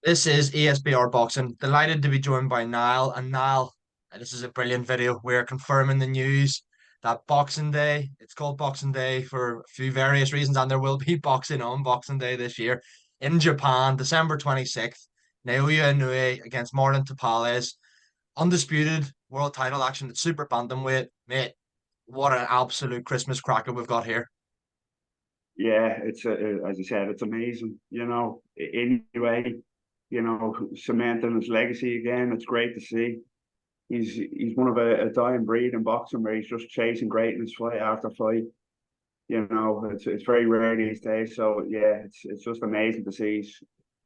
This is ESBR Boxing. Delighted to be joined by Niall. And Niall, this is a brilliant video. We're confirming the news that Boxing Day, it's called Boxing Day for a few various reasons, and there will be boxing on Boxing Day this year in Japan, December 26th. Naoya Inoue against Marlon Tapales. Undisputed world title action at Super Bantamweight. Mate, what an absolute Christmas cracker we've got here. Yeah, as I said, it's amazing. Anyway, cementing his legacy again. It's great to see. He's one of a dying breed in boxing where he's just chasing greatness fight after fight. It's very rare these days. So yeah, it's just amazing to see he's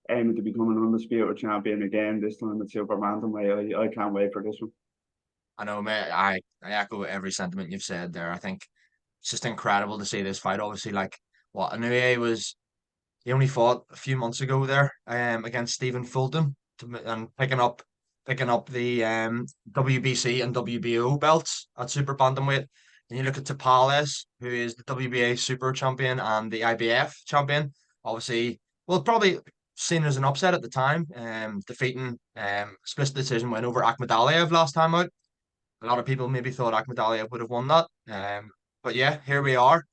aiming to become an undisputed champion again. This time at super bantamweight. I can't wait for this one. I know, mate. I echo every sentiment you've said there. I think it's just incredible to see this fight. Obviously, like what Inoue was, he only fought a few months ago there, against Stephen Fulton and picking up the WBC and WBO belts at super bantamweight. And you look at Tapales, who is the WBA super champion and the IBF champion. Obviously, well, probably seen as an upset at the time, defeating split decision win over Akhmadaliev last time out. A lot of people maybe thought Akhmadaliev would have won that. But yeah, here we are.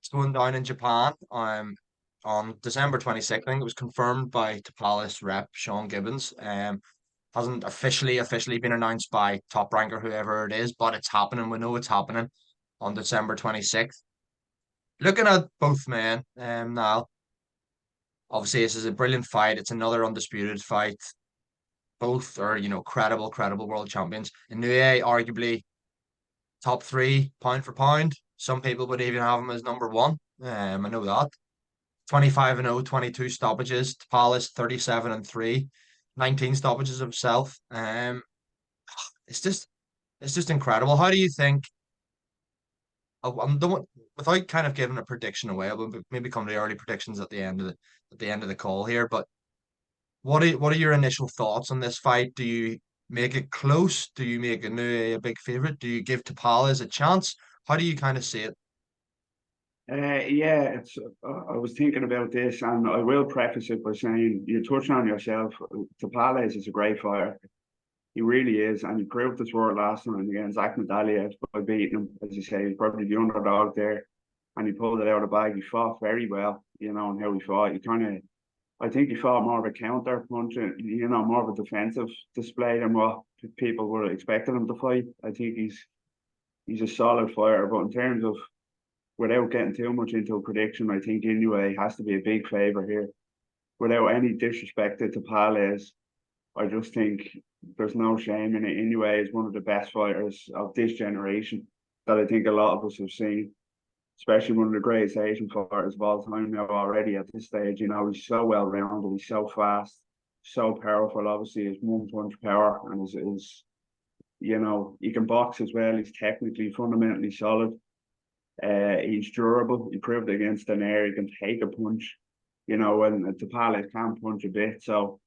It's going down in Japan on December 26th. I think it was confirmed by Tapales rep Sean Gibbons. Hasn't officially been announced by Top Ranker, whoever it is, but it's happening. We know it's happening on December 26th. Looking at both men now, obviously this is a brilliant fight. It's another undisputed fight. Both are, credible world champions. Inoue, arguably top three pound for pound. Some people would even have him as number one. I know that. 25 and 0, 22 stoppages. Tapales 37 and 3, 19 stoppages himself. It's just it's just incredible. How do you think I'm the one without kind of giving a prediction away, we'll maybe come to the early predictions at the end of the call here, but what are your initial thoughts on this fight? Do you make it close? Do you make Inoue a big favorite? Do you give Tapales a chance? How do you kind of see it? Yeah, I was thinking about this, and I will preface it by saying you touched on yourself. Tapales is a great fighter. He really is, and he proved this world last time against Zach Medaliev by beating him. As you say, he's probably the underdog there, and he pulled it out of the bag. He fought very well, and how he fought. I think he fought more of a counter punch, more of a defensive display than what people were expecting him to fight. I think he's a solid fighter, but in terms of without getting too much into a prediction, I think Inoue has to be a big favourite here. Without any disrespect to Palace, I just think there's no shame in it. Inoue is one of the best fighters of this generation that I think a lot of us have seen, especially one of the greatest Asian fighters of all time now already at this stage. He's so well rounded, he's so fast, so powerful. Obviously, his one punch power and he can box as well. He's technically fundamentally solid. He's durable. He proved it against Daenerys. He can take a punch, and Tapales can punch a bit. So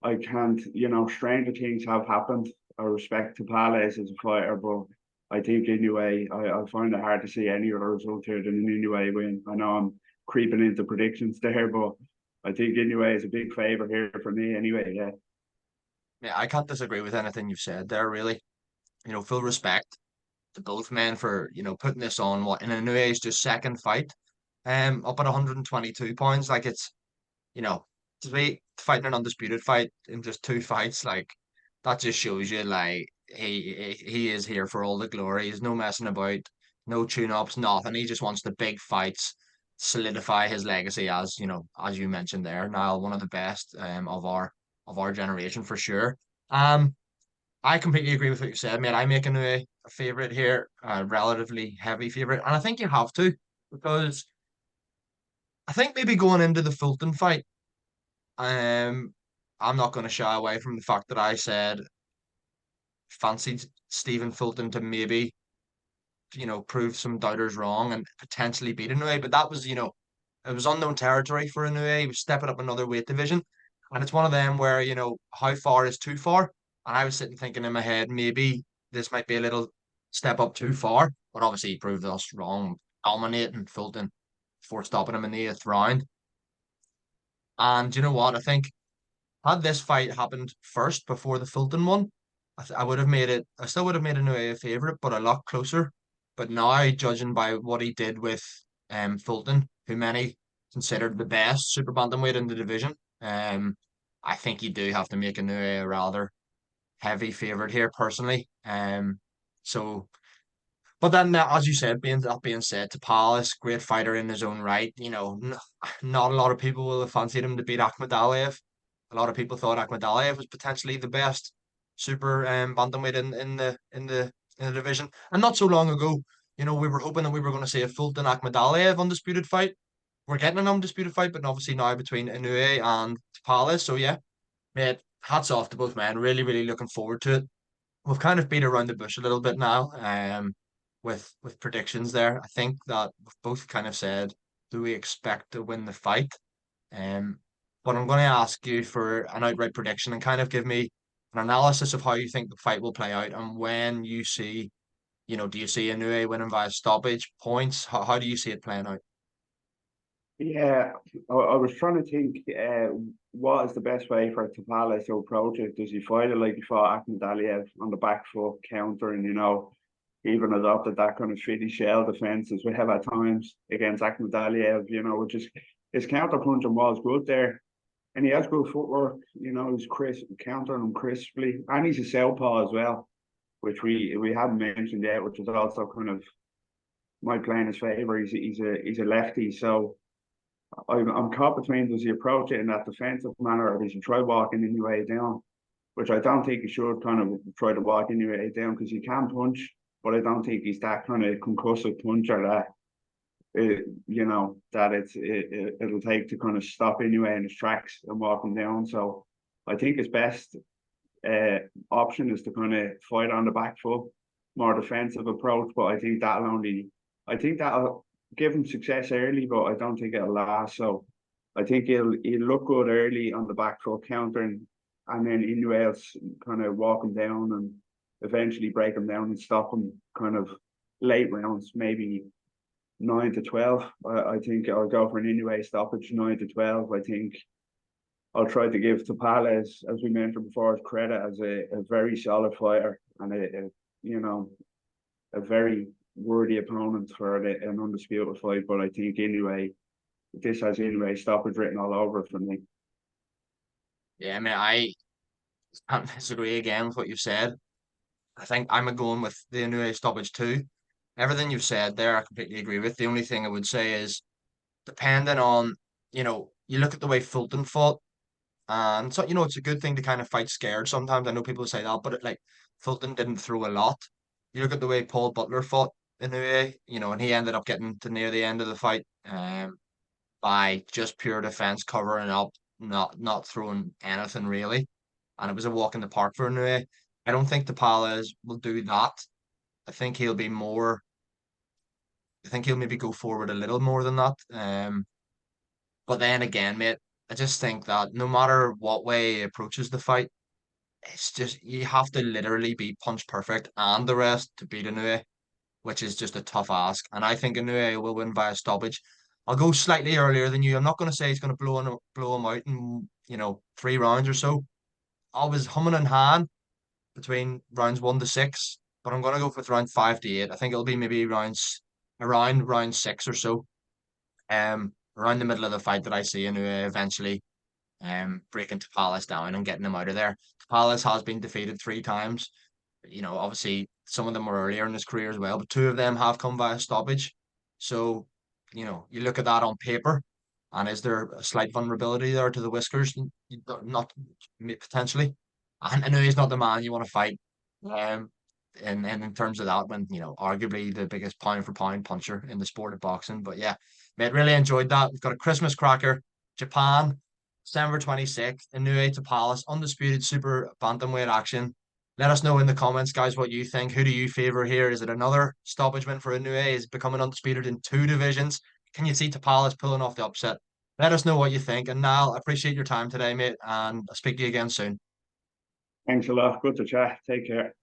I can't, stranger things have happened. I respect Tapales as a fighter, but I think Inoue, I find it hard to see any other result here than an Inoue win. I know I'm creeping into predictions there, but I think Inoue is a big favourite here for me anyway. Yeah. Yeah, I can't disagree with anything you've said there, really. Full respect to both men for, putting this on what in Inoue's just second fight, up at 122 pounds. Like it's, you know, to be fighting an undisputed fight in just two fights, like that just shows you like he is here for all the glory. He's no messing about, no tune-ups, nothing. He just wants the big fights, solidify his legacy as, as you mentioned there, now one of the best of our generation for sure. Um I completely agree with what you said, mate. I'm making a favorite here, a relatively heavy favorite, and I think you have to because I think maybe going into the Fulton fight, um, I'm not going to shy away from the fact that I said fancied Stephen Fulton to maybe prove some doubters wrong and potentially beat Inoue, but that was it was unknown territory for Inoue. He was stepping up another weight division, and it's one of them where how far is too far. And I was sitting thinking in my head, maybe this might be a little step up too far, but obviously he proved us wrong, dominating Fulton before stopping him in the eighth round. And you know what? I think had this fight happened first before the Fulton one, I would have made it. I still would have made Inoue a favorite, but a lot closer. But now, judging by what he did with Fulton, who many considered the best super bantamweight in the division, I think you do have to make Inoue a rather heavy favorite here, personally. So but then, as you said, being said, Tapales, great fighter in his own right. Not a lot of people will have fancied him to beat Akhmadaliev. A lot of people thought Akhmadaliev was potentially the best super bantamweight in the division. And not so long ago, we were hoping that we were going to see a Fulton Akhmadaliev undisputed fight. We're getting an undisputed fight, but obviously now between Inoue and Tapales. So yeah, mate, hats off to both men. Really, really looking forward to it. We've kind of beat around the bush a little bit now, with predictions there. I think that we've both kind of said, do we expect to win the fight? Um, but I'm going to ask you for an outright prediction and kind of give me an analysis of how you think the fight will play out and when you see, do you see Inoue winning via stoppage points? How do you see it playing out? Yeah, I was trying to think what is the best way for Tapales to approach it. Does he fight it like he fought Akhmadaliev on the back foot counter and, even adopted that kind of shitty shell defense as we have at times against Akhmadaliev, which is his counter punching was good there. And he has good footwork, he's crisp, countering him crisply. And he's a southpaw as well, which we haven't mentioned yet, which is also kind of might play in his favour. He's a lefty, so I'm caught between does he approach it in that defensive manner or does he try walking in your way down? Which I don't think he should kind of try to walk in your way down because he can punch, but I don't think he's that kind of concussive puncher that that it'll take to kind of stop Inoue in his tracks and walk him down. So I think his best option is to kind of fight on the back foot, more defensive approach. But I think that'll give him success early, but I don't think it'll last. So I think he'll look good early on the back foot countering, and then Inoue else kind of walk him down and eventually break him down and stop him kind of late rounds, maybe 9 to 12. I think I'll go for an Inoue stoppage 9 to 12. I think I'll try to give Tapales, as we mentioned before, his credit as a very solid fighter and a very worthy opponent for an undisputed fight. But I think this has Inoue stoppage written all over it for me. Yeah, I mean, I can't disagree again with what you've said. I think I'm going with the Inoue stoppage too. Everything you've said there, I completely agree with. The only thing I would say is, depending on, you look at the way Fulton fought, and so it's a good thing to kind of fight scared sometimes. I know people say that, but Fulton didn't throw a lot. You look at the way Paul Butler fought in and he ended up getting to near the end of the fight, by just pure defense covering up, not throwing anything really, and it was a walk in the park for Inoue. I don't think Tapales will do that. I think he'll be more. I think he'll maybe go forward a little more than that. But then again, mate, I just think that no matter what way he approaches the fight, it's just you have to literally be punch perfect and the rest to beat Inoue, which is just a tough ask. And I think Inoue will win via stoppage. I'll go slightly earlier than you. I'm not going to say he's going to blow him out in 3 rounds or so. I was humming and hawing between rounds 1 to 6, but I'm going to go with round 5 to 8. I think it'll be maybe around round 6 or so. Around the middle of the fight that I see Inoue eventually breaking Tapales down and getting him out of there. Tapales has been defeated 3 times. Obviously some of them were earlier in his career as well, but 2 of them have come via stoppage. So, you look at that on paper, and is there a slight vulnerability there to the whiskers? Not potentially. And I know he's not the man you want to fight. And in terms of that, when arguably the biggest pound for pound puncher in the sport of boxing. But yeah, mate, really enjoyed that. We've got a Christmas cracker, Japan, December 26th, Inoue to Palace, undisputed super bantamweight action. Let us know in the comments, guys, what you think. Who do you favor here? Is it another stoppage win for Inoue? Is becoming undisputed in 2 divisions? Can you see Tapales pulling off the upset? Let us know what you think. And Niall, I appreciate your time today, mate, and I'll speak to you again soon. Thanks a lot. Good to chat. Take care.